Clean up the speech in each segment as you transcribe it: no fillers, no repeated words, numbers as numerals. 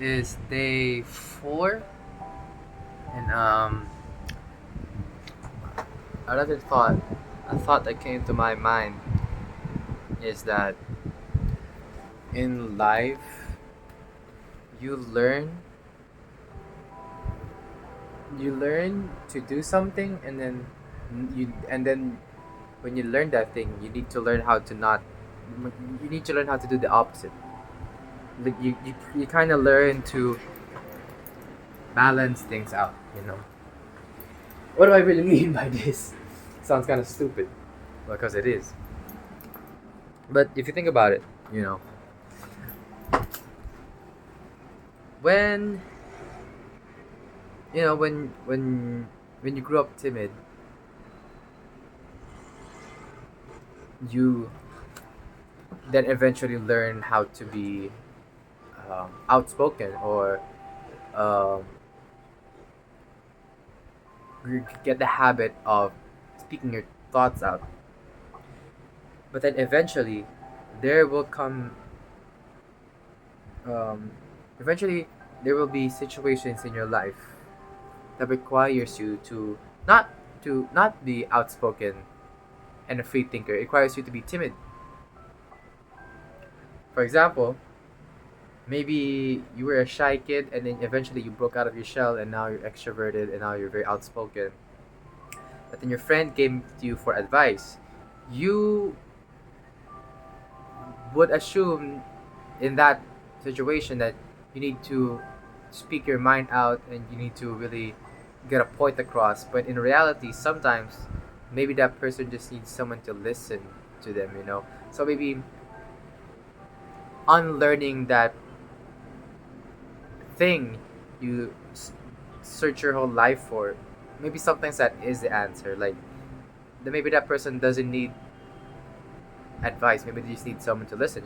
is day 4, and another thought, a thought that came to my mind is that in life you learn you learn to do something, and then when you learn that thing, you need to learn how to not. You need to learn how to do the opposite. Like you kind of learn to balance things out. What do I really mean by this? Sounds kind of stupid, because it is. But if you think about it, you know, when when you grew up timid, you then eventually learn how to be outspoken, or um, you get the habit of speaking your thoughts out. But then eventually, there will come um, eventually there will be situations in your life that requires you not to not be outspoken and a free thinker. It requires you to be timid. For example, maybe you were a shy kid, and then eventually you broke out of your shell, and now you're extroverted, and now you're very outspoken. But then your friend came to you for advice. You would assume in that situation that you need to speak your mind out, and you need to really get a point across. But in reality, sometimes maybe that person just needs someone to listen to them. So maybe unlearning that thing you search your whole life for, maybe sometimes that is the answer. Like, maybe that person doesn't need advice, maybe they just need someone to listen.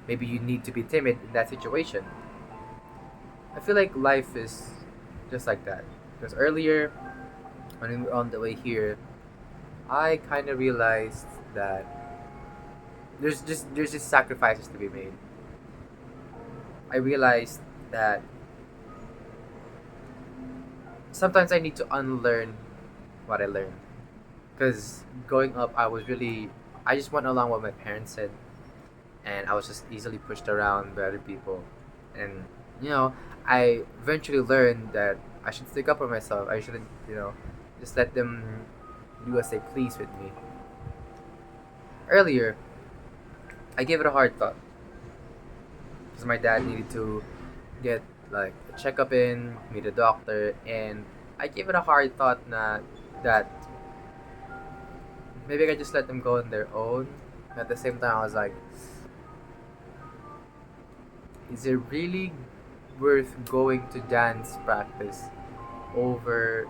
Maybe you need to be timid in that situation. I feel like life is just like that, because earlier when we were on the way here, I kind of realized that there's just sacrifices to be made. I realized that sometimes I need to unlearn what I learned. Because growing up, I just went along what my parents said, and I was just easily pushed around by other people. And, I eventually learned that I should stick up for myself. I shouldn't, just let them do as they please with me. Earlier, I gave it a hard thought, because my dad needed to get like a checkup in, meet a doctor, and I gave it a hard thought that maybe I could just let them go on their own. At the same time, I was like, is it really worth going to dance practice over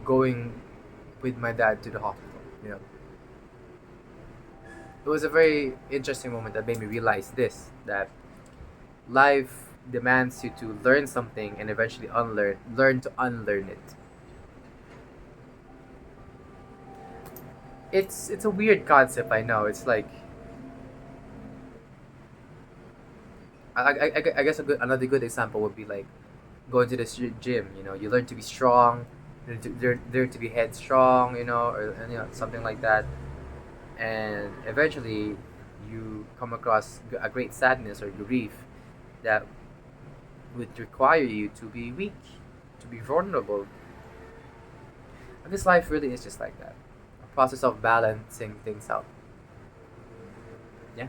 going with my dad to the hospital? It was a very interesting moment that made me realize this, that life demands you to learn something and eventually learn to unlearn it. It's a weird concept, I know. It's like I guess another good example would be like going to the gym. You learn to be strong, learn to be headstrong, or something like that, and eventually you come across a great sadness or grief that would require you to be weak, to be vulnerable. And this life really is just like that, a process of balancing things out. Yeah.